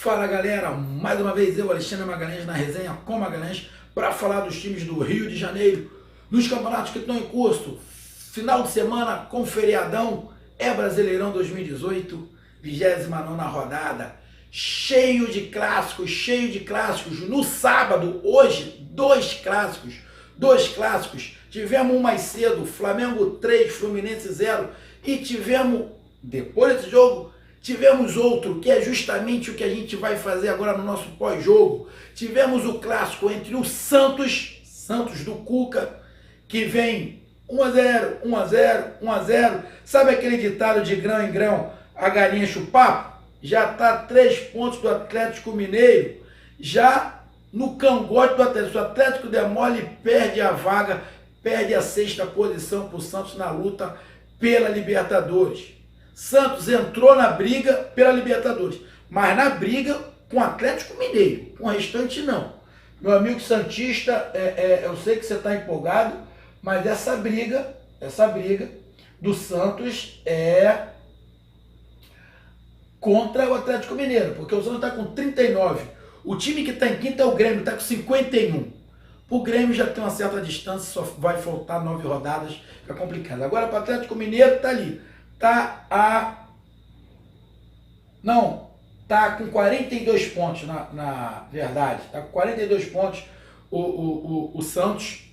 Fala galera, mais uma vez eu, Alexandre Magalhães, na resenha com Magalhães, para falar dos times do Rio de Janeiro, nos campeonatos que estão em curso. Final de semana com feriadão, é Brasileirão 2018, 29ª rodada, cheio de clássicos. No sábado, hoje, dois clássicos. Tivemos um mais cedo, Flamengo 3, Fluminense 0, e tivemos, depois desse jogo, tivemos outro, que é justamente o que a gente vai fazer agora no nosso pós-jogo. Tivemos o clássico entre o Santos do Cuca, que vem 1-0, 1-0. Sabe aquele ditado de grão em grão, a galinha enche o papo? Já está 3 pontos do Atlético Mineiro, já no cangote do Atlético. O Atlético demole, perde a vaga, perde a 6ª posição para o Santos na luta pela Libertadores. Santos entrou na briga pela Libertadores, mas na briga com o Atlético Mineiro, com o restante não. Meu amigo santista, eu sei que você está empolgado, mas essa briga do Santos é contra o Atlético Mineiro, porque o Santos está com 39, o time que está em quinto é o Grêmio, está com 51. O Grêmio já tem uma certa distância, só vai faltar 9 rodadas, fica complicado. Agora para o Atlético Mineiro está ali. Tá com 42 pontos, na verdade. Está com 42 pontos o Santos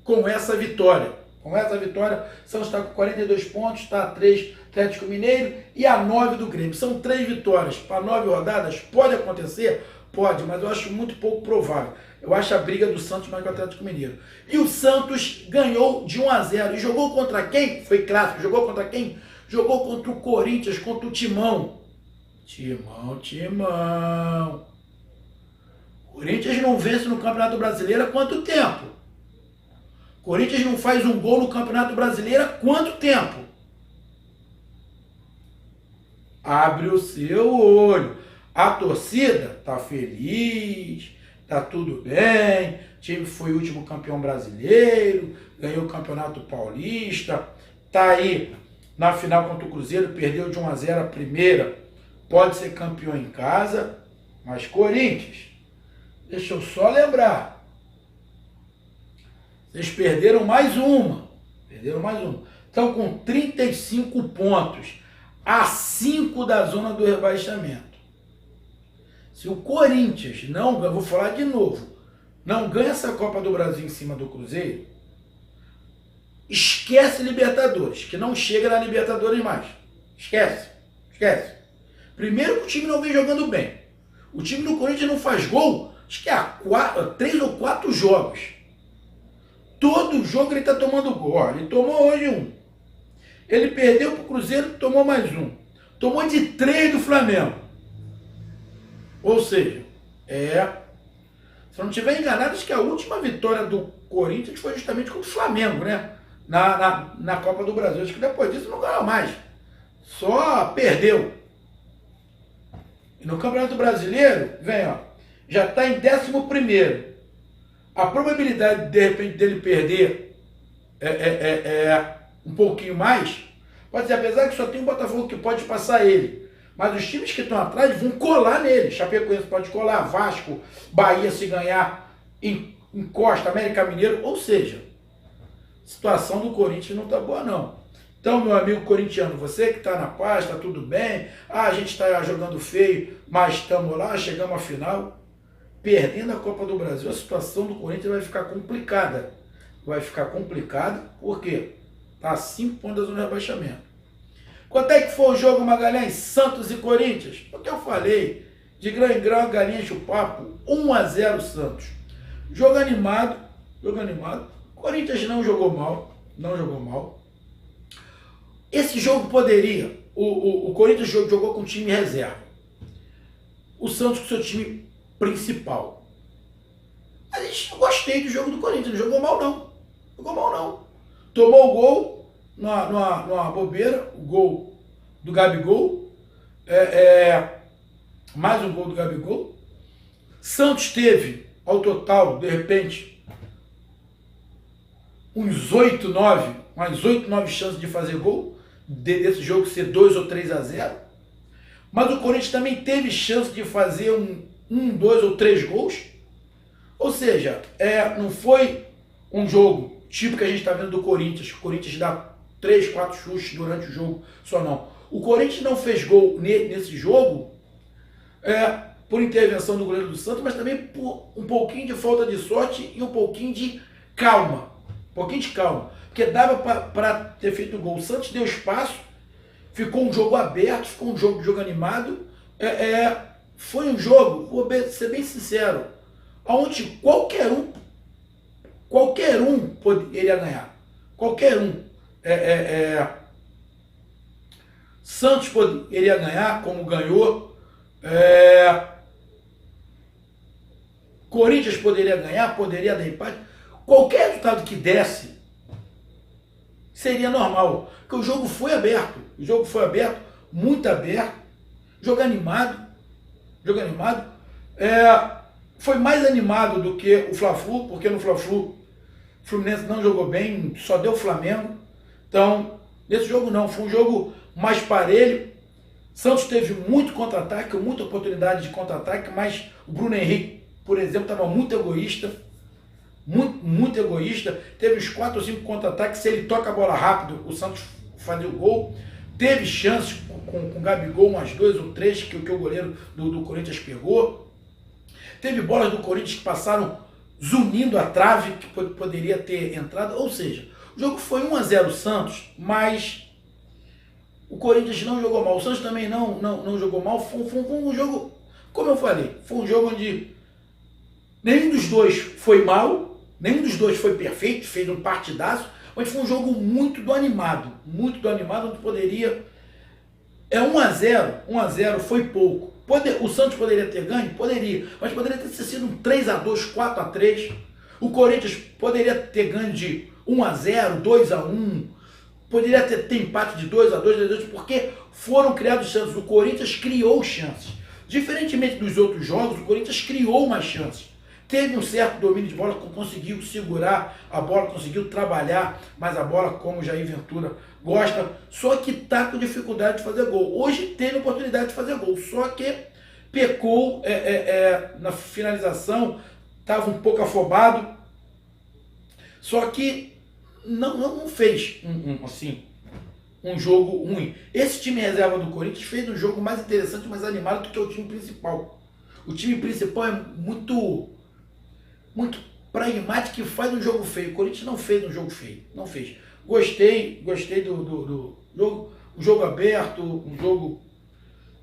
com essa vitória. Com essa vitória, o Santos está com 42 pontos, está a 3 Atlético Mineiro e a 9 do Grêmio. São 3 vitórias para 9 rodadas. Pode acontecer? Pode, mas eu acho muito pouco provável. Eu acho a briga do Santos mais que o Atlético Mineiro. E o Santos ganhou de 1-0. E jogou contra quem? Foi clássico. Jogou contra quem? Jogou contra o Corinthians, contra o Timão. Timão. Corinthians não vence no Campeonato Brasileiro há quanto tempo? Corinthians não faz um gol no Campeonato Brasileiro há quanto tempo? Abre o seu olho. A torcida tá feliz, tá tudo bem. O time foi o último campeão brasileiro, ganhou o Campeonato Paulista, tá aí na final contra o Cruzeiro, perdeu de 1-0 a primeira, pode ser campeão em casa, mas Corinthians, deixa eu só lembrar, vocês perderam mais uma, estão com 35 pontos, a 5 da zona do rebaixamento. Se o Corinthians não ganha, vou falar de novo, não ganha essa Copa do Brasil em cima do Cruzeiro, esquece Libertadores, que não chega na Libertadores mais. Esquece. Primeiro que o time não vem jogando bem. O time do Corinthians não faz gol, acho que há 3 ou 4 jogos. Todo jogo ele está tomando gol. Ele tomou hoje um. Ele perdeu para o Cruzeiro, tomou mais um. Tomou de 3 do Flamengo. Ou seja, se eu não estiver enganado, acho que a última vitória do Corinthians foi justamente contra o Flamengo, né? Na Copa do Brasil. Acho que depois disso não ganhou mais. Só perdeu. E no Campeonato Brasileiro, já está em 11º. A probabilidade, de repente, dele perder um pouquinho mais, pode ser, apesar que só tem o Botafogo que pode passar ele. Mas os times que estão atrás vão colar nele. Chapecoense pode colar, Vasco, Bahia se ganhar, encosta, América Mineiro, ou seja, a situação do Corinthians não está boa não. Então, meu amigo corintiano, você que está na paz, está tudo bem, a gente está jogando feio, mas estamos lá, chegamos à final, perdendo a Copa do Brasil, a situação do Corinthians vai ficar complicada. Por quê? Está a 5 pontos da zona de rebaixamento. Quanto é que foi o jogo, Magalhães? Santos e Corinthians? Porque eu falei, de grão em grão, a galinha enche o papo, 1-0 Santos. Jogo animado. Corinthians não jogou mal. Esse jogo poderia, o Corinthians jogou com o time reserva. O Santos com o seu time principal. Mas eu gostei do jogo do Corinthians, não jogou mal não. Tomou o gol numa bobeira, o gol do Gabigol, mais um gol do Gabigol. Santos teve, ao total, de repente, uns 8, 9 chances de fazer gol, desse jogo ser 2 ou 3-0. mas o Corinthians também teve chance de fazer dois ou três gols. Ou seja, não foi um jogo tipo que a gente está vendo do Corinthians. O Corinthians dá 3, 4 chutes durante o jogo, só não. O Corinthians não fez gol nesse jogo por intervenção do goleiro do Santos, mas também por um pouquinho de falta de sorte e um pouquinho de calma. Um pouquinho de calma. Porque dava para ter feito o gol. O Santos deu espaço, ficou um jogo aberto, ficou um jogo animado. Foi um jogo, vou ser bem sincero, onde qualquer um poderia ganhar. Qualquer um. Santos poderia ganhar, como ganhou. Corinthians poderia ganhar, poderia dar empate. Qualquer resultado que desse seria normal. Porque o jogo foi aberto. O jogo foi aberto, muito aberto. Jogo animado. Jogo animado. Foi mais animado do que o Fla-Flu, porque no Fla-Flu o Fluminense não jogou bem, só deu o Flamengo. Então, nesse jogo não, foi um jogo mais parelho. Santos teve muito contra-ataque, muita oportunidade de contra-ataque, mas o Bruno Henrique, por exemplo, estava muito egoísta. Muito egoísta. Teve uns 4 ou 5 contra-ataques. Se ele toca a bola rápido, o Santos fazia o gol. Teve chances com o Gabigol, umas 2 ou 3 que o goleiro do Corinthians pegou. Teve bolas do Corinthians que passaram zunindo a trave, que poderia ter entrado. Ou seja, o jogo foi 1-0 Santos, mas o Corinthians não jogou mal. O Santos também não jogou mal. Foi um jogo, como eu falei, foi um jogo onde nenhum dos dois foi mal, nenhum dos dois foi perfeito, fez um partidaço, mas foi um jogo muito animado, onde poderia... 1-0 foi pouco. O Santos poderia ter ganho? Poderia, mas poderia ter sido um 3-2, 4-3. O Corinthians poderia ter ganho de 1-0, 2-1, poderia ter empate de 2-2, 2-2, porque foram criados chances. O Corinthians criou chances. Diferentemente dos outros jogos, o Corinthians criou mais chances. Teve um certo domínio de bola, conseguiu segurar a bola, conseguiu trabalhar mais a bola, como o Jair Ventura gosta, só que está com dificuldade de fazer gol. Hoje teve oportunidade de fazer gol, só que pecou na finalização, estava um pouco afobado, só que não fez um jogo ruim. Esse time reserva do Corinthians fez um jogo mais interessante, mais animado do que o time principal. O time principal é muito pragmático e faz um jogo feio. O Corinthians não fez um jogo feio, não fez. Gostei do jogo, um jogo aberto, um jogo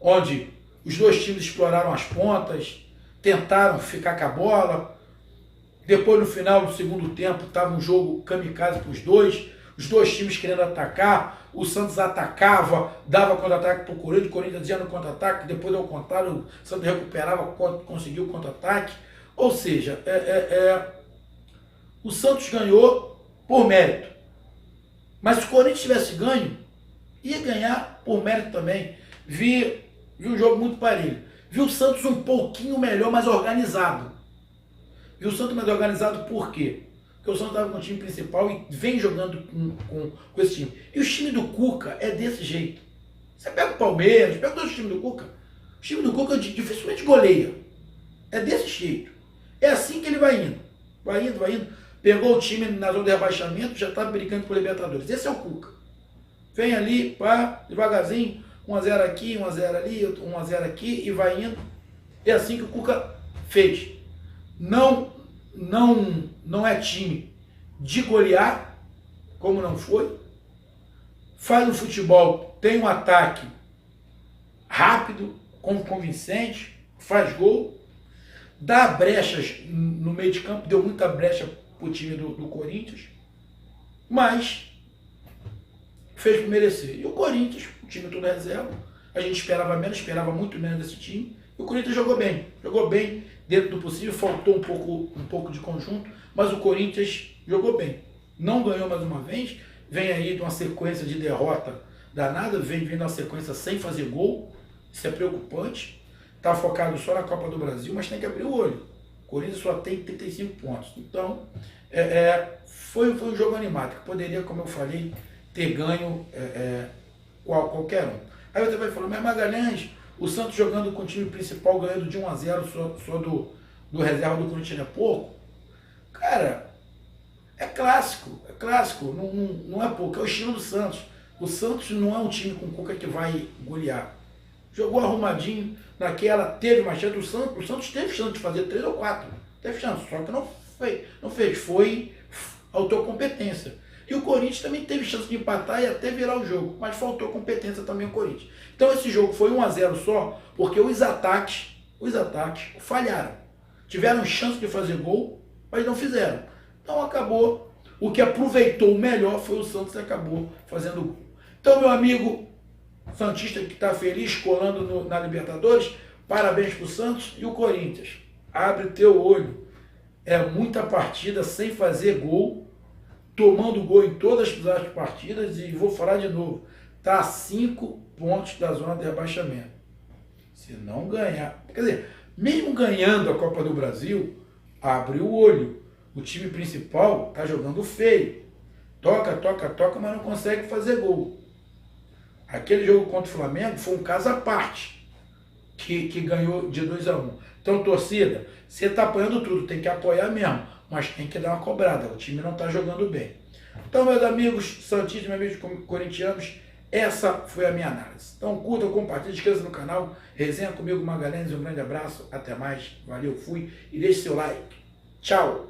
onde os dois times exploraram as pontas, tentaram ficar com a bola. Depois, no final do segundo tempo, estava um jogo kamikaze para os dois times querendo atacar. O Santos atacava, dava contra-ataque para o Corinthians dizia no contra-ataque, depois ao contrário, o Santos recuperava, conseguiu o contra-ataque. Ou seja, o Santos ganhou por mérito. Mas se o Corinthians tivesse ganho, ia ganhar por mérito também. Vi um jogo muito parelho. Vi o Santos um pouquinho melhor, mais organizado. Vi o Santos mais organizado por quê? Porque o Santos estava com o time principal e vem jogando com esse time. E o time do Cuca é desse jeito. Você pega o Palmeiras, pega todos os times do Cuca. O time do Cuca dificilmente goleia. É desse jeito. É assim que ele vai indo. Vai indo. Pegou o time na zona de rebaixamento, já está brigando por Libertadores. Esse é o Cuca. Vem ali, pá, devagarzinho, 1-0 aqui, 1-0 ali, 1-0 aqui e vai indo. É assim que o Cuca fez. Não é time de golear, como não foi. Faz um futebol, tem um ataque rápido, convincente, faz gol, dá brechas no meio de campo, deu muita brecha para o time do Corinthians, mas fez por merecer. E o Corinthians, o time todo reserva, a gente esperava muito menos desse time, e o Corinthians jogou bem dentro do possível, faltou um pouco de conjunto, mas o Corinthians jogou bem. Não ganhou mais uma vez, vem aí de uma sequência de derrota danada, vem vindo uma sequência sem fazer gol, isso é preocupante. Está focado só na Copa do Brasil, mas tem que abrir o olho. O Corinthians só tem 35 pontos. Então, foi um jogo animado, que poderia, como eu falei, ter ganho qualquer um. Aí você vai falar, mas Magalhães, O Santos jogando com o time principal, ganhando de 1-0 só do reserva do Corinthians é pouco. Cara, é clássico, não é pouco, é o estilo do Santos. O Santos não é um time com Cuca que vai golear. Jogou arrumadinho naquela, teve uma chance. O Santos teve chance de fazer 3 ou 4. Teve chance, só que não fez. Foi autocompetência. E o Corinthians também teve chance de empatar e até virar o jogo, mas faltou competência também ao Corinthians. Então esse jogo foi 1-0 só, porque os ataques falharam. Tiveram chance de fazer gol, mas não fizeram. Então acabou. O que aproveitou o melhor foi o Santos e acabou fazendo gol. Então, meu amigo santista que está feliz colando na Libertadores, parabéns para o Santos. E o Corinthians, abre teu olho. É muita partida sem fazer gol, tomando gol em todas as partidas, e vou falar de novo, está a 5 pontos da zona de rebaixamento. Se não ganhar, quer dizer, mesmo ganhando a Copa do Brasil, abre o olho. O time principal está jogando feio. Toca, mas não consegue fazer gol. Aquele jogo contra o Flamengo foi um caso à parte, que ganhou de 2-1. Então, torcida, você está apoiando tudo, tem que apoiar mesmo, mas tem que dar uma cobrada, o time não está jogando bem. Então, meus amigos santistas, meus amigos corintianos, essa foi a minha análise. Então, curta, compartilhe, inscreva-se no canal, resenha comigo, Magalhães, um grande abraço, até mais, valeu, fui, e deixe seu like. Tchau!